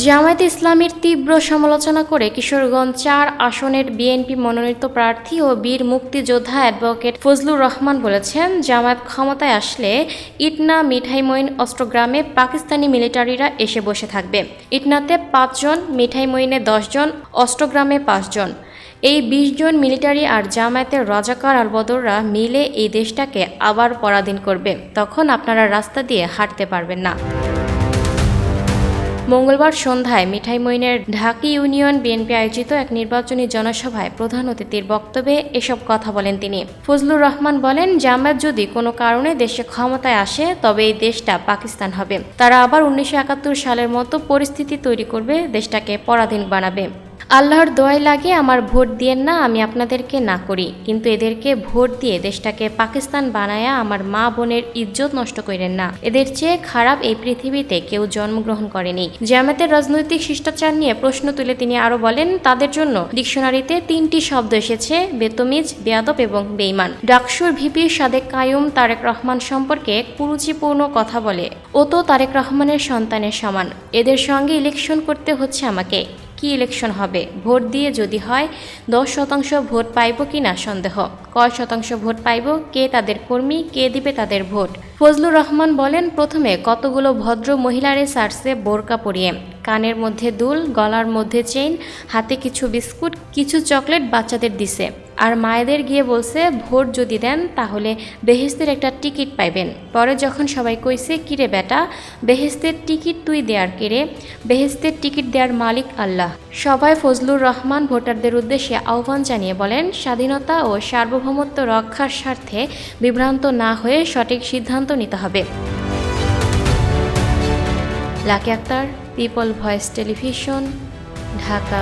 জামায়াতে ইসলামীর তীব্র সমালোচনা করে কিশোরগঞ্জ ৪ আসনের বিএনপি মনোনীত প্রার্থী ও বীর মুক্তিযোদ্ধা অ্যাডভোকেট ফজলুর রহমান বলেছেন, জামায়াত ক্ষমতায় আসলে ইটনা, মিঠাইমইন, অষ্টগ্রামে পাকিস্তানি মিলিটারিরা এসে বসে থাকবে। ইটনাতে ৫ জন, মিঠাইমইনে ১০ জন, অষ্টগ্রামে ৫ জন। এই ২০ জন মিলিটারি আর জামায়াতের রাজাকার আলবদররা মিলে এই দেশটাকে আবার পরাধীন করবে। তখন আপনারা রাস্তা দিয়ে হাঁটতে পারবেন না। মঙ্গলবার সন্ধ্যায় মিঠাইমইনের ঢাকি ইউনিয়ন বিএনপি আয়োজিত এক নির্বাচনী জনসভায় প্রধান অতিথির বক্তব্যে এসব কথা বলেন তিনি। ফজলুর রহমান বলেন, জামায়াত যদি কোনো কারণে দেশে ক্ষমতায় আসে তবে এই দেশটা পাকিস্তান হবে। তারা আবার ১৯৭১ সালের মতো পরিস্থিতি তৈরি করবে, দেশটাকে পরাধীন বানাবে। আল্লাহর দোয়াই লাগে আমার ভোট দিয়েন না, আমি আপনাদেরকে না করি, কিন্তু এদেরকে ভোট দিয়ে দেশটাকে পাকিস্তান বানায়া আমার মা বোনের ইজ্জত নষ্ট করেন না। এদের চেয়ে খারাপ এই পৃথিবীতে কেউ জন্মগ্রহণ করেনি। জামায়াতের রাজনৈতিক শিষ্টাচার নিয়ে প্রশ্ন তুলে তিনি আরো বলেন, তাদের জন্য ডিকশনারিতে ৩টি শব্দ এসেছে, বেতমিজ, বেয়াদব এবং বেঈমান। ডাকসুর ভিপি সাদেক কায়ুম তারেক রহমান সম্পর্কে কুরুচিপূর্ণ কথা বলে। ও তো তারেক রহমানের সন্তানের সমান, এদের সঙ্গে ইলেকশন করতে হচ্ছে আমাকে। কি ইলেকশন হবে? ভোট দিয়ে যদি হয় ১০% ভোট পাইব কি না সন্দেহ। কয় শতাংশ ভোট পাইব, কে তাদের কর্মী, কে দিবে তাদের ভোট। ফজলুর রহমান বলেন, প্রথমে কতগুলো ভদ্র মহিলারে সারছে বোরকা পরিয়ে, কানের মধ্যে দুল, গলার মধ্যে চেইন, হাতে কিছু বিস্কুট, কিছু চকলেট বাচ্চাদের দিছে। আর মায়েদের গিয়ে বলছে, ভোট যদি দেন তাহলে বেহেস্তের একটা টিকিট পাইবেন। পরে যখন সবাই কইছে, কিরে বেটা, বেহেস্তের টিকিট তুই দেয়ার কেড়ে? বেহেস্তের টিকিট দেওয়ার মালিক আল্লাহ। সবাই ফজলুর রহমান ভোটারদের উদ্দেশ্যে আহ্বান জানিয়ে বলেন, স্বাধীনতা ও সার্বভৌমত্ব রক্ষার স্বার্থে বিভ্রান্ত না হয়ে সঠিক সিদ্ধান্ত নিতে হবে। Lucky Akter, people voice television, Dhaka.